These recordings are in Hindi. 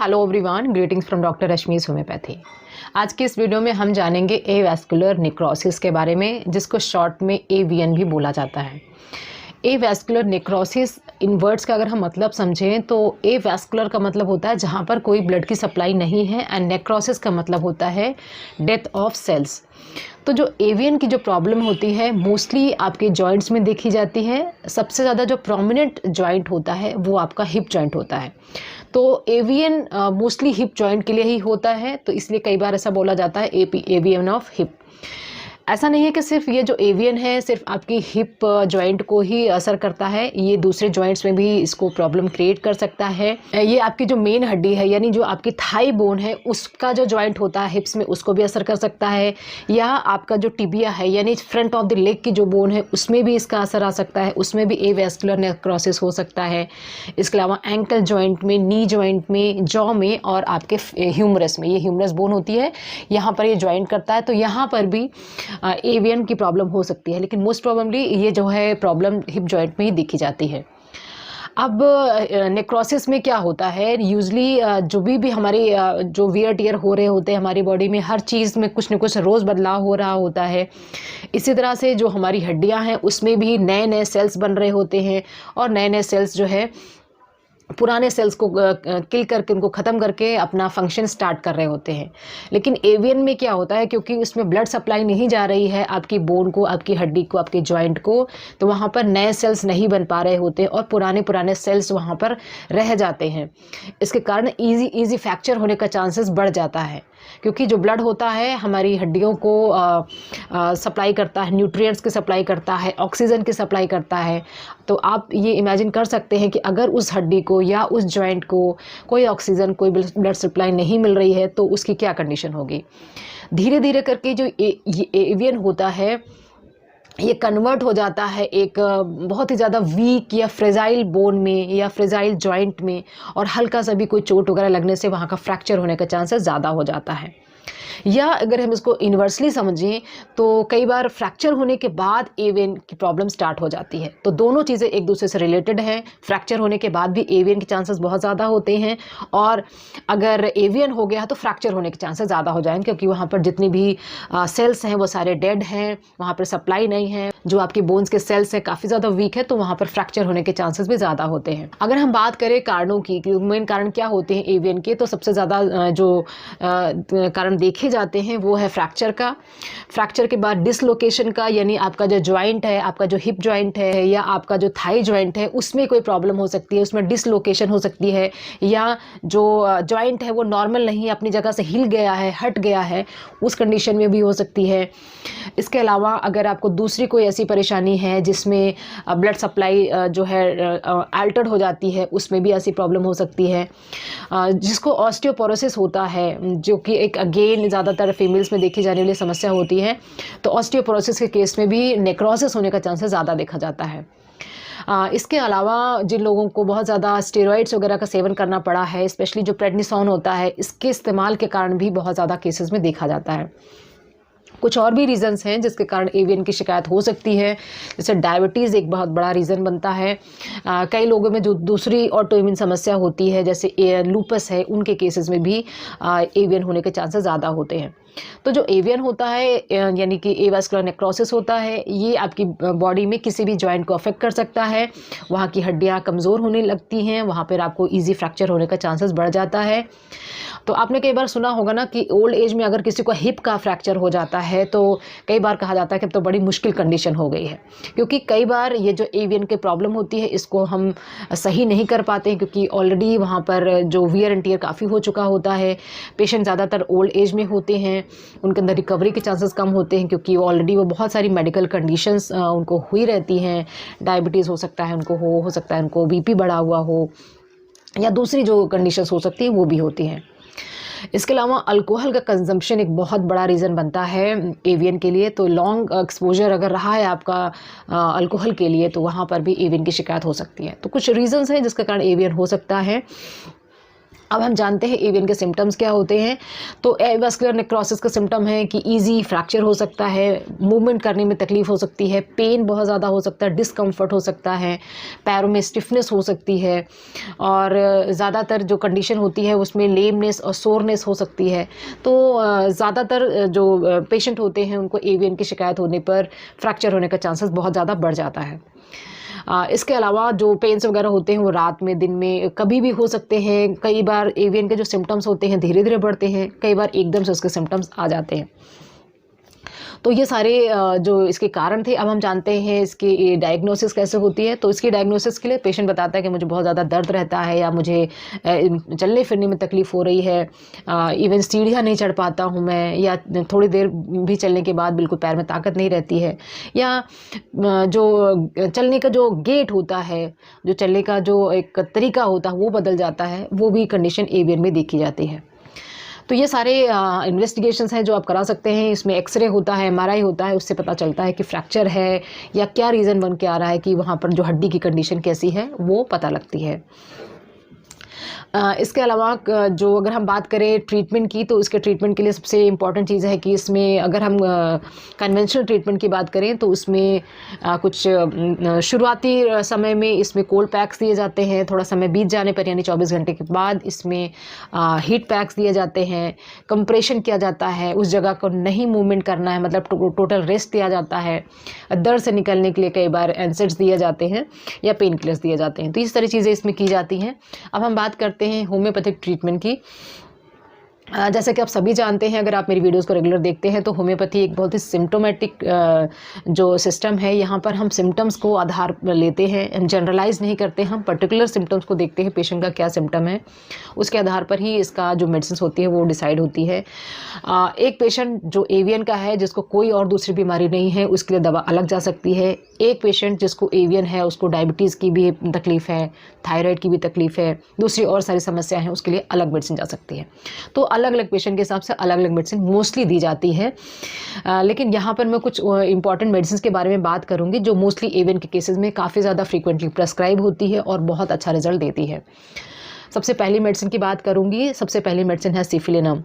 Hello everyone, greetings from doctor Rashmi's homeopathy. आज के इस वीडियो में हम जानेंगे एवास्कुलर नेक्रोसिस के बारे में, जिसको शॉर्ट में एवीएन भी बोला जाता है। एवास्कुलर नेक्रोसिस इन वर्ड्स का अगर हम मतलब समझें तो एवास्कुलर का मतलब होता है जहाँ पर कोई ब्लड की सप्लाई नहीं है, एंड नेक्रोसिस का मतलब होता है डेथ ऑफ सेल्स। तो जो एवीएन की जो प्रॉब्लम होती है मोस्टली आपके जॉइंट्स में देखी जाती है। सबसे ज़्यादा जो प्रोमिनेंट जॉइंट होता है वो आपका हिप जॉइंट होता है। तो एवीएन मोस्टली हिप जॉइंट के लिए ही होता है, तो इसलिए कई बार ऐसा बोला जाता है एवीएन ऑफ हिप। ऐसा नहीं है कि सिर्फ ये जो एवीएन है सिर्फ आपकी हिप जॉइंट को ही असर करता है, ये दूसरे जॉइंट्स में भी इसको प्रॉब्लम क्रिएट कर सकता है। ये आपकी जो मेन हड्डी है यानी जो आपकी थाई बोन है उसका जो जॉइंट होता है हिप्स में उसको भी असर कर सकता है, या आपका जो टिबिया है यानी फ्रंट ऑफ द लेग की जो बोन है उसमें भी इसका असर आ सकता है, उसमें भी एवास्कुलर नेक्रोसिस हो सकता है। इसके अलावा एंकल जॉइंट में, नी जॉइंट में, जॉ में और आपके ह्यूमरस में, ये ह्यूमरस बोन होती है यहाँ पर ये जॉइंट करता है, तो यहाँ पर भी एवीएन की प्रॉब्लम हो सकती है। लेकिन मोस्ट प्रोबेबली ये जो है प्रॉब्लम हिप जॉइंट में ही देखी जाती है। अब नेक्रोसिस में क्या होता है, यूजली जो भी हमारे जो वियर टियर हो रहे होते हैं हमारी बॉडी में, हर चीज़ में कुछ न कुछ रोज़ बदलाव हो रहा होता है। इसी तरह से जो हमारी हड्डियां हैं उसमें भी नए नए सेल्स बन रहे होते हैं, और नए नए सेल्स जो है पुराने सेल्स को किल करके उनको ख़त्म करके अपना फंक्शन स्टार्ट कर रहे होते हैं। लेकिन एवीएन में क्या होता है, क्योंकि उसमें ब्लड सप्लाई नहीं जा रही है आपकी बोन को, आपकी हड्डी को, आपके जॉइंट को, तो वहाँ पर नए सेल्स नहीं बन पा रहे होते और पुराने सेल्स वहाँ पर रह जाते हैं। इसके कारण ईजी फ्रैक्चर होने का चांसेस बढ़ जाता है, क्योंकि जो ब्लड होता है हमारी हड्डियों को सप्लाई करता है, न्यूट्रिएंट्स की सप्लाई करता है, ऑक्सीजन की सप्लाई करता है। तो आप ये इमेजिन कर सकते हैं कि अगर उस हड्डी को या उस जॉइंट को कोई ऑक्सीजन, कोई ब्लड सप्लाई नहीं मिल रही है तो उसकी क्या कंडीशन होगी। धीरे धीरे करके जो ये एवीएन होता है ये कन्वर्ट हो जाता है एक बहुत ही ज़्यादा वीक या फ्रेजाइल बोन में या फ्रेजाइल जॉइंट में, और हल्का सा भी कोई चोट वगैरह लगने से वहाँ का फ्रैक्चर होने का चांसेस ज़्यादा हो जाता है। या अगर हम इसको इन्वर्सली समझें तो कई बार फ्रैक्चर होने के बाद एवीएन की प्रॉब्लम स्टार्ट हो जाती है। तो दोनों चीज़ें एक दूसरे से रिलेटेड हैं। फ्रैक्चर होने के बाद भी एवीएन के चांसेस बहुत ज़्यादा होते हैं, और अगर एवीएन हो गया तो फ्रैक्चर होने के चांसेस ज़्यादा हो जाएंगे, क्योंकि वहाँ पर जितनी भी सेल्स हैं वो सारे डेड हैं, वहाँ पर सप्लाई नहीं है, जो आपकी बोन्स के सेल्स हैं काफ़ी ज़्यादा वीक है, तो वहाँ पर फ्रैक्चर होने के चांसेस भी ज़्यादा होते हैं। अगर हम बात करें कारणों की, मेन कारण क्या होते हैं एवीएन के, तो सबसे ज़्यादा जो कारण देखे जाते हैं वो है फ्रैक्चर का। फ्रैक्चर के बाद डिसलोकेशन का, यानी आपका जो जॉइंट है, आपका जो हिप जॉइंट है या आपका जो थाई जॉइंट है उसमें कोई प्रॉब्लम हो सकती है, उसमें डिसलोकेशन हो सकती है, या जो जॉइंट है वो नॉर्मल नहीं है, अपनी जगह से हिल गया है, हट गया है, उस कंडीशन में भी हो सकती है। इसके अलावा अगर आपको दूसरी कोई ऐसी परेशानी है जिसमें ब्लड सप्लाई जो है अल्टर्ड हो जाती है, उसमें भी ऐसी प्रॉब्लम हो सकती है। जिसको ऑस्टियोपोरोसिस होता है, जो कि एक अगेन ज़्यादातर फीमेल्स में देखी जाने वाली समस्या होती है, तो ऑस्टियोपोरोसिस के केस में भी नेक्रोसिस होने का चांसेस ज़्यादा देखा जाता है। इसके अलावा जिन लोगों को बहुत ज़्यादा स्टेरॉइड्स वगैरह का सेवन करना पड़ा है, स्पेशली जो प्रेडनिसोन होता है, इसके इस्तेमाल के कारण भी बहुत ज़्यादा केसेस में देखा जाता है। कुछ और भी रीज़न्स हैं जिसके कारण एवीएन की शिकायत हो सकती है, जैसे डायबिटीज़ एक बहुत बड़ा रीज़न बनता है। कई लोगों में जो दूसरी ऑटोइम्यून समस्या होती है जैसे लूपस है, उनके केसेस में भी एवीएन होने के चांसेस ज़्यादा होते हैं। तो जो एवीएन होता है यानी कि एवास्कुलर नेक्रोसिस होता है, ये आपकी बॉडी में किसी भी जॉइंट को अफेक्ट कर सकता है। वहाँ की हड्डियाँ कमज़ोर होने लगती हैं, वहाँ पर आपको ईजी फ्रैक्चर होने का चांसेस बढ़ जाता है। तो आपने कई बार सुना होगा ना कि ओल्ड एज में अगर किसी को हिप का फ्रैक्चर हो जाता है तो कई बार कहा जाता है कि अब तो बड़ी मुश्किल कंडीशन हो गई है, क्योंकि कई बार ये जो एवीएन की प्रॉब्लम होती है इसको हम सही नहीं कर पाते हैं, क्योंकि ऑलरेडी वहाँ पर जो वियर एंड टियर काफ़ी हो चुका होता है। पेशेंट ज़्यादातर ओल्ड एज में होते हैं, उनके अंदर रिकवरी के चांसेस कम होते हैं, क्योंकि ऑलरेडी वो बहुत सारी मेडिकल कंडीशंस उनको हुई रहती हैं। डायबिटीज़ हो सकता है उनको, हो सकता है उनको बीपी बढ़ा हुआ हो, या दूसरी जो कंडीशंस हो सकती हैं वो भी होती हैं। इसके अलावा अल्कोहल का कंजम्पशन एक बहुत बड़ा रीज़न बनता है एवीएन के लिए। तो लॉन्ग एक्सपोजर अगर रहा है आपका अल्कोहल के लिए, तो वहाँ पर भी एवीएन की शिकायत हो सकती है। तो कुछ रीज़न्स हैं जिसके कारण एवीएन हो सकता है। अब हम जानते हैं एवीएन के सिम्टम्स क्या होते हैं। तो एवास्कुलर नेक्रोसिस का सिम्टम है कि इजी फ्रैक्चर हो सकता है, मूवमेंट करने में तकलीफ हो सकती है, पेन बहुत ज़्यादा हो सकता है, डिस्कम्फर्ट हो सकता है, पैरों में स्टिफनेस हो सकती है, और ज़्यादातर जो कंडीशन होती है उसमें लेमनेस और सोरनेस हो सकती है। तो ज़्यादातर जो पेशेंट होते हैं उनको एवीएन की शिकायत होने पर फ्रैक्चर होने का चांसेस बहुत ज़्यादा बढ़ जाता है। इसके अलावा जो पेन्स वगैरह होते हैं वो रात में, दिन में कभी भी हो सकते हैं। कई बार एवीएन के जो सिम्टम्स होते हैं धीरे धीरे बढ़ते हैं, कई बार एकदम से उसके सिम्टम्स आ जाते हैं। तो ये सारे जो इसके कारण थे। अब हम जानते हैं इसकी डायग्नोसिस कैसे होती है। तो इसकी डायग्नोसिस के लिए पेशेंट बताता है कि मुझे बहुत ज़्यादा दर्द रहता है, या मुझे चलने फिरने में तकलीफ़ हो रही है, इवन सीढ़ियाँ नहीं चढ़ पाता हूँ मैं, या थोड़ी देर भी चलने के बाद बिल्कुल पैर में ताकत नहीं रहती है, या जो चलने का जो गेट होता है, जो चलने का जो एक तरीका होता है वो बदल जाता है, वो भी कंडीशन एवीएन में देखी जाती है। तो ये सारे इन्वेस्टिगेशंस हैं जो आप करा सकते हैं। इसमें एक्सरे होता है, एमआरआई होता है, उससे पता चलता है कि फ्रैक्चर है या क्या रीज़न बन के आ रहा है, कि वहाँ पर जो हड्डी की कंडीशन कैसी है वो पता लगती है। इसके अलावा जो अगर हम बात करें ट्रीटमेंट की, तो इसके ट्रीटमेंट के लिए सबसे इम्पॉर्टेंट चीज़ है कि इसमें अगर हम कन्वेंशनल ट्रीटमेंट की बात करें तो उसमें कुछ शुरुआती समय में इसमें कोल्ड पैक्स दिए जाते हैं। थोड़ा समय बीत जाने पर यानी 24 घंटे के बाद इसमें हीट पैक्स दिए जाते हैं। कंप्रेशन किया जाता है, उस जगह को नहीं मूवमेंट करना है, मतलब टोटल रेस्ट दिया जाता है। दर्द से निकलने के लिए कई बार एनसेड्स दिए जाते हैं या पेन किलर्स दिए जाते हैं। तो इस तरह चीज़ें इसमें की जाती हैं। अब हम बात करते हैं होम्योपैथिक ट्रीटमेंट की। जैसा कि आप सभी जानते हैं, अगर आप मेरी वीडियोस को रेगुलर देखते हैं, तो होम्योपैथी एक बहुत ही सिम्टोमेटिक जो सिस्टम है। यहाँ पर हम सिम्टम्स को आधार लेते हैं, हम जनरलाइज नहीं करते, हम पर्टिकुलर सिम्टम्स को देखते हैं, पेशेंट का क्या सिम्टम है, उसके आधार पर ही इसका जो मेडिसिन होती है वो डिसाइड होती है। एक पेशेंट जो एवीएन का है, जिसको कोई और दूसरी बीमारी नहीं है, उसके लिए दवा अलग जा सकती है। एक पेशेंट जिसको एवीएन है, उसको डायबिटीज़ की भी तकलीफ़ है, थायराइड की भी तकलीफ़ है, दूसरी और सारी समस्या हैं, उसके लिए अलग मेडिसिन जा सकती है। तो अलग अलग पेशेंट के हिसाब से अलग अलग मेडिसिन मोस्टली दी जाती है। लेकिन यहाँ पर मैं कुछ इंपॉर्टेंट मेडिसिन के बारे में बात करूँगी जो मोस्टली एवीएन के केसेस में काफ़ी ज़्यादा फ्रीक्वेंटली प्रेस्क्राइब होती है और बहुत अच्छा रिजल्ट देती है। सबसे पहली मेडिसिन की बात करूँगी। सबसे पहली मेडिसिन है सिफिलिनम।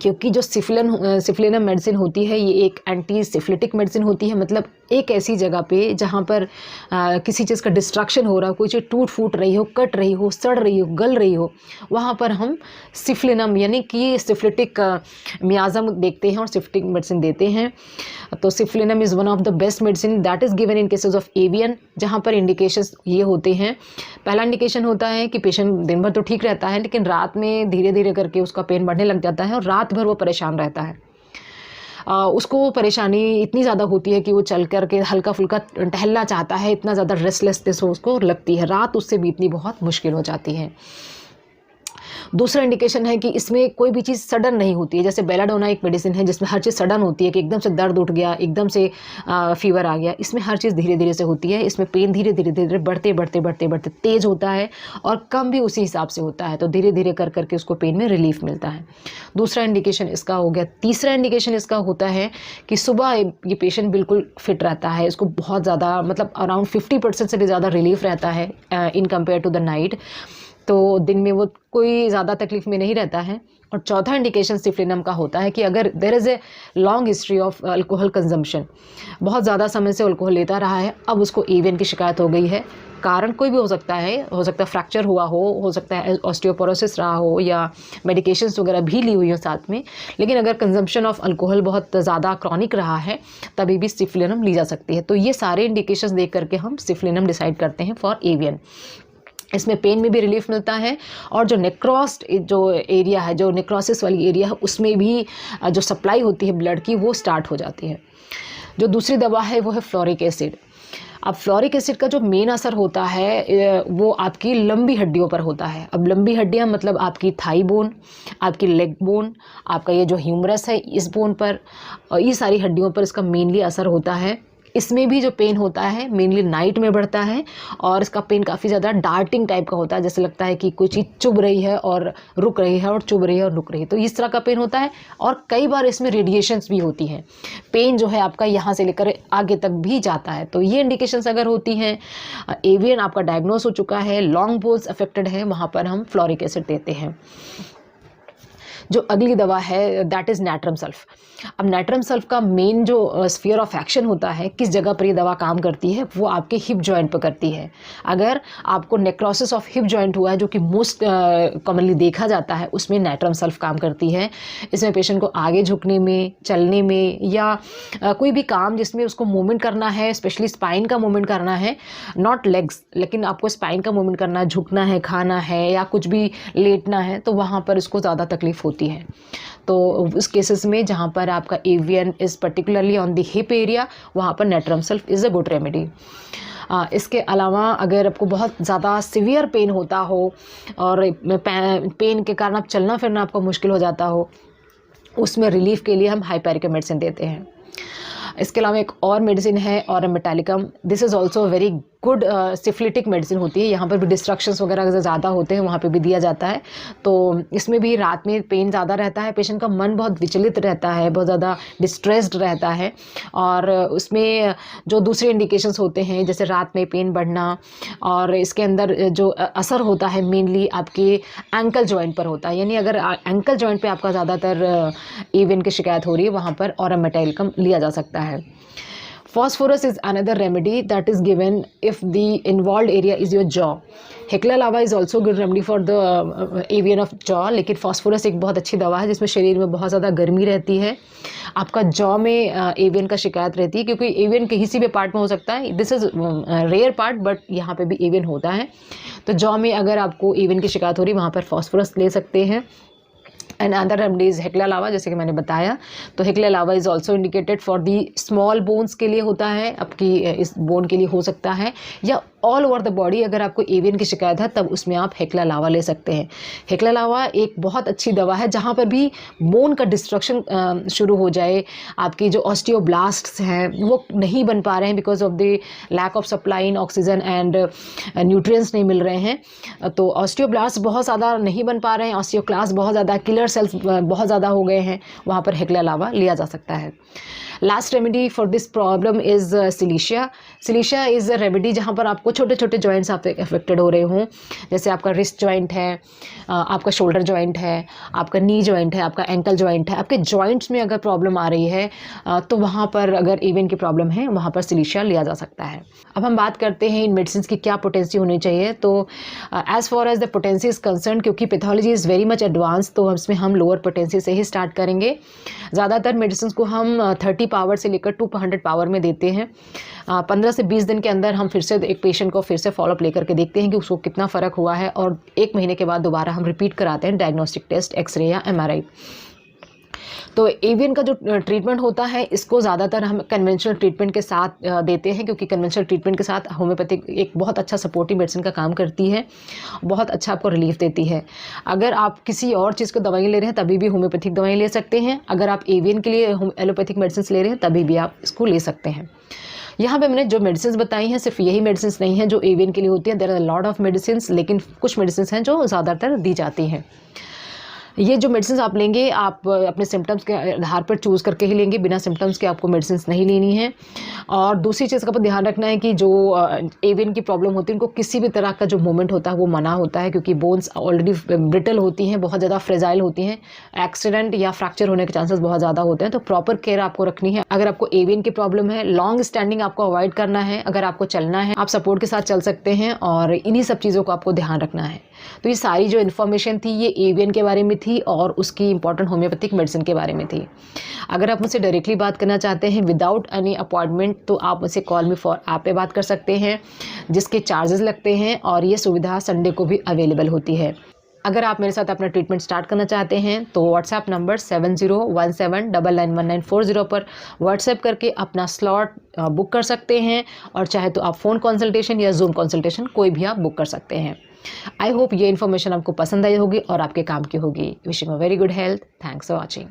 क्योंकि जो सिफिलिनम मेडिसिन होती है ये एक एंटी सिफिलिटिक मेडिसिन होती है। मतलब एक ऐसी जगह पे जहाँ पर किसी चीज़ का डिस्ट्रक्शन हो रहा हो, कोई चीज़ टूट फूट रही हो, कट रही हो, सड़ रही हो, गल रही हो, वहाँ पर हम सिफिलिनम यानी कि सिफिलिटिक मियाज़म देखते हैं और सिफिलिटिक मेडिसिन देते हैं। तो सिफिलिनम is one of the best medicine that is given in cases of AVN, जहाँ पर इंडिकेशंस ये होते हैं। पहला इंडिकेशन होता है कि पेशेंट दिन भर तो ठीक रहता है, लेकिन रात में धीरे धीरे करके उसका पेन बढ़ने लग जाता है और रात भर वो परेशान रहता है। उसको परेशानी इतनी ज़्यादा होती है कि वो चल कर के हल्का फुल्का टहलना चाहता है, इतना ज़्यादा रेस्टलेसनेस उसको लगती है, रात उससे बीतनी बहुत मुश्किल हो जाती है। दूसरा इंडिकेशन है कि इसमें कोई भी चीज़ सडन नहीं होती है। जैसे बेलाडोना एक मेडिसिन है जिसमें हर चीज़ सडन होती है कि एकदम से दर्द उठ गया, एकदम से फीवर आ गया। इसमें हर चीज़ धीरे धीरे से होती है। इसमें पेन धीरे धीरे बढ़ते तेज़ होता है और कम भी उसी हिसाब से होता है। तो धीरे धीरे कर करके उसको पेन में रिलीफ मिलता है। दूसरा इंडिकेशन इसका हो गया। तीसरा इंडिकेशन इसका होता है कि सुबह ये पेशेंट बिल्कुल फिट रहता है, इसको बहुत ज़्यादा मतलब अराउंड 50% से भी ज़्यादा रिलीफ रहता है in compare to the night. तो दिन में वो कोई ज़्यादा तकलीफ में नहीं रहता है। और चौथा इंडिकेशन सिफिलिनम का होता है कि अगर there is a long history of alcohol consumption, बहुत ज़्यादा समय से अल्कोहल लेता रहा है, अब उसको एवीएन की शिकायत हो गई है। कारण कोई भी हो सकता है फ्रैक्चर हुआ हो सकता है ऑस्टियोपोरोसिस रहा हो, या मेडिकेशंस वगैरह भी ली हुई हो साथ में। लेकिन अगर कंजम्पशन ऑफ अल्कोहल बहुत ज़्यादा क्रॉनिक रहा है तभी भी सिफिलिनम ली जा सकती है। तो ये सारे इंडिकेशंस देख करके हम सिफिलिनम डिसाइड करते हैं फॉर एवीएन। इसमें पेन में भी रिलीफ मिलता है और जो नेक्रोस्ड जो एरिया है, जो नेक्रोसिस वाली एरिया है, उसमें भी जो सप्लाई होती है ब्लड की वो स्टार्ट हो जाती है। जो दूसरी दवा है वो है फ्लोरिक एसिड। अब फ्लोरिक एसिड का जो मेन असर होता है वो आपकी लंबी हड्डियों पर होता है। अब लंबी हड्डियां मतलब आपकी थाई बोन, आपकी लेग बोन, आपका ये जो ह्यूमरस है इस बोन पर, और ये सारी हड्डियों पर इसका मेनली असर होता है। इसमें भी जो पेन होता है मेनली नाइट में बढ़ता है और इसका पेन काफ़ी ज़्यादा डार्टिंग टाइप का होता है, जैसे लगता है कि कोई चीज़ चुभ रही है और रुक रही है और चुभ रही है और रुक रही है, तो इस तरह का पेन होता है। और कई बार इसमें रेडिएशंस भी होती हैं, पेन जो है आपका यहाँ से लेकर आगे तक भी जाता है। तो ये इंडिकेशंस अगर होती हैं, एवियन आपका डायग्नोस हो चुका है, लॉन्ग बोन्स अफेक्टेड है, वहाँ पर हम फ्लोरिक एसिड देते हैं। जो अगली दवा है दैट इज़ नैट्रम सल्फ। अब नैट्रम सल्फ का मेन जो स्फीयर ऑफ एक्शन होता है, किस जगह पर ये दवा काम करती है, वो आपके हिप जॉइंट पर करती है। अगर आपको नेक्रोसिस ऑफ हिप जॉइंट हुआ है, जो कि मोस्ट कॉमनली देखा जाता है, उसमें नैट्रम सल्फ काम करती है। इसमें पेशेंट को आगे झुकने में, चलने में या कोई भी काम जिसमें उसको मूवमेंट करना है, स्पेशली स्पाइन का मूवमेंट करना है, नॉट लेग्स, लेकिन आपको स्पाइन का मूवमेंट करना है, झुकना है, खाना है या कुछ भी लेटना है, तो वहाँ पर इसको ज़्यादा तकलीफ होती है। तो उस केसेस में जहाँ पर आपका avian is particularly on the hip area, वहाँ पर natrum sulph is a good remedy. इसके अलावा अगर आपको बहुत ज़्यादा सीवियर पेन होता हो और पेन के कारण आप चलना फिरना आपको मुश्किल हो जाता हो, उसमें रिलीफ के लिए हम हाइपेरिक मेडिसिन देते हैं। इसके अलावा एक और मेडिसिन है Aurum metallicum. This is also very good syphilitic medicine होती है। यहाँ पर भी डिस्ट्रक्शंस वगैरह अगर ज़्यादा होते हैं वहाँ पे भी दिया जाता है। तो इसमें भी रात में पेन ज़्यादा रहता है, पेशेंट का मन बहुत विचलित रहता है, बहुत ज़्यादा डिस्ट्रेस्ड रहता है, और उसमें जो दूसरे इंडिकेशंस होते हैं जैसे रात में पेन बढ़ना, और इसके अंदर जो असर होता है मेनली आपके एंकल जॉइंट पर होता है। यानी अगर एंकल जॉइंट पे आपका ज़्यादातर एवियन की शिकायत हो रही है, वहाँ पर ऑरम मेटालिकम लिया जा सकता है। Phosphorus is another remedy that is given if the involved area is your jaw. Hecla lava is also good remedy for the avian of jaw, लेकिन phosphorus एक बहुत अच्छी दवा है जिसमें शरीर में बहुत ज़्यादा गर्मी रहती है, आपका जॉ में एवियन का शिकायत रहती है, क्योंकि एवियन किसी भी पार्ट में हो सकता है, this is rare part but यहाँ पे भी एवियन होता है। तो जॉ में अगर आपको एवियन की शिकायत हो रही है, वहाँ पर phosphorus ले सकते हैं। And other remedy is Hekla lava, जैसे कि मैंने बताया। तो Hekla lava is also indicated for the small bones के लिए होता है, आपकी इस बोन के लिए हो सकता है, या ऑल ओवर द बॉडी अगर आपको एवियन की शिकायत है तब उसमें आप हेक्ला लावा ले सकते हैं। हेक्ला लावा एक बहुत अच्छी दवा है जहाँ पर भी बोन का डिस्ट्रक्शन शुरू हो जाए, आपकी जो ऑस्टियोब्लास्ट्स हैं वो नहीं बन पा रहे हैं because of the lack of supply in oxygen and nutrients नहीं मिल रहे हैं, तो ऑस्टियोब्लास्ट बहुत ज़्यादा नहीं बन पा रहे हैं, ऑस्टियोक्लास्ट बहुत ज़्यादा, किलर सेल्स बहुत ज़्यादा हो गए हैं, वहाँ पर हेक्ला लावा लिया जा सकता है। Last remedy for this problem is silicea. Silicea is a remedy जहाँ पर आपको छोटे छोटे जॉइंट्स आप अफेक्टेड हो रहे हों, जैसे आपका रिस्ट जॉइंट है, आपका शोल्डर जॉइंट है, आपका नी जॉइंट है, आपका एंकल जॉइंट है, आपके जॉइंट्स में अगर प्रॉब्लम आ रही है तो वहाँ पर अगर एवियन की प्रॉब्लम है वहाँ पर सिलिशिया लिया जा सकता है। अब हम बात करते हैं इन मेडिसिन की क्या पोटेंसी होनी चाहिए। तो as far as the potency is concerned, क्योंकि pathology is very much advance, तो इसमें हम लोअर पोटेंसी से ही स्टार्ट करेंगे। ज़्यादातर मेडिसिन को हम 30 पावर से लेकर 200 पावर में देते हैं। 15 से 20 दिन के अंदर हम फिर से एक पेशेंट को फिर से फॉलोअप लेकर के देखते हैं कि उसको कितना फ़र्क हुआ है, और 1 महीने के बाद दोबारा हम रिपीट कराते हैं डायग्नोस्टिक टेस्ट, एक्सरे या MRI। तो एवियन का जो ट्रीटमेंट होता है इसको ज़्यादातर हम कन्वेंशनल ट्रीटमेंट के साथ देते हैं, क्योंकि कन्वेंशनल ट्रीटमेंट के साथ होम्योपैथिक एक बहुत अच्छा सपोर्टिव मेडिसिन का काम करती है, बहुत अच्छा आपको रिलीफ देती है। अगर आप किसी और चीज़ को दवाई ले रहे हैं तभी भी होम्योपैथिक दवाई ले सकते हैं, अगर आप एवियन के लिए एलोपैथिक मेडिसिन ले रहे हैं तभी भी आप इसको ले सकते हैं। यहाँ पे मैंने जो मेडिसिन बताई हैं सिर्फ यही मेडिसिन नहीं है जो एवियन के लिए होती हैं, there are lot of medicine, लेकिन कुछ मेडिसिन हैं जो ज़्यादातर दी जाती हैं। ये जो मेडिसिन आप लेंगे आप अपने सिम्टम्स के आधार पर चूज़ करके ही लेंगे, बिना सिम्टम्स के आपको मेडिसिन नहीं लेनी है। और दूसरी चीज़ का आपको ध्यान रखना है कि जो एवियन की प्रॉब्लम होती है उनको किसी भी तरह का जो मूवमेंट होता है वो मना होता है, क्योंकि बोन्स ऑलरेडी ब्रिटल होती हैं, बहुत ज़्यादा फ्रेजाइल होती हैं, एक्सीडेंट या फ्रैक्चर होने के चांसेस बहुत ज़्यादा होते हैं। तो प्रॉपर केयर आपको रखनी है। अगर आपको एवियन की प्रॉब्लम है, लॉन्ग स्टैंडिंग आपको अवॉइड करना है, अगर आपको चलना है आप सपोर्ट के साथ चल सकते हैं, और इन्हीं सब चीज़ों को आपको ध्यान रखना है। तो ये सारी जो इन्फॉर्मेशन थी ये एवियन के बारे में थी और उसकी इंपॉर्टेंट होम्योपैथिक मेडिसिन के बारे में थी। अगर आप मुझसे डायरेक्टली बात करना चाहते हैं विदाउट एनी अपॉइंटमेंट, तो आप मुझसे कॉल मी फॉर ऐप पे बात कर सकते हैं, जिसके चार्जेस लगते हैं, और ये सुविधा संडे को भी अवेलेबल होती है। अगर आप मेरे साथ अपना ट्रीटमेंट स्टार्ट करना चाहते हैं तो व्हाट्सएप नंबर 7017994940 पर व्हाट्सएप करके अपना स्लॉट बुक कर सकते हैं, और चाहे तो आप फ़ोन कंसल्टेशन या जूम कंसल्टेशन कोई भी आप बुक कर सकते हैं। आई होप ये इन्फॉर्मेशन आपको पसंद आई होगी और आपके काम की होगी। Wishing a very good health. Thanks for watching.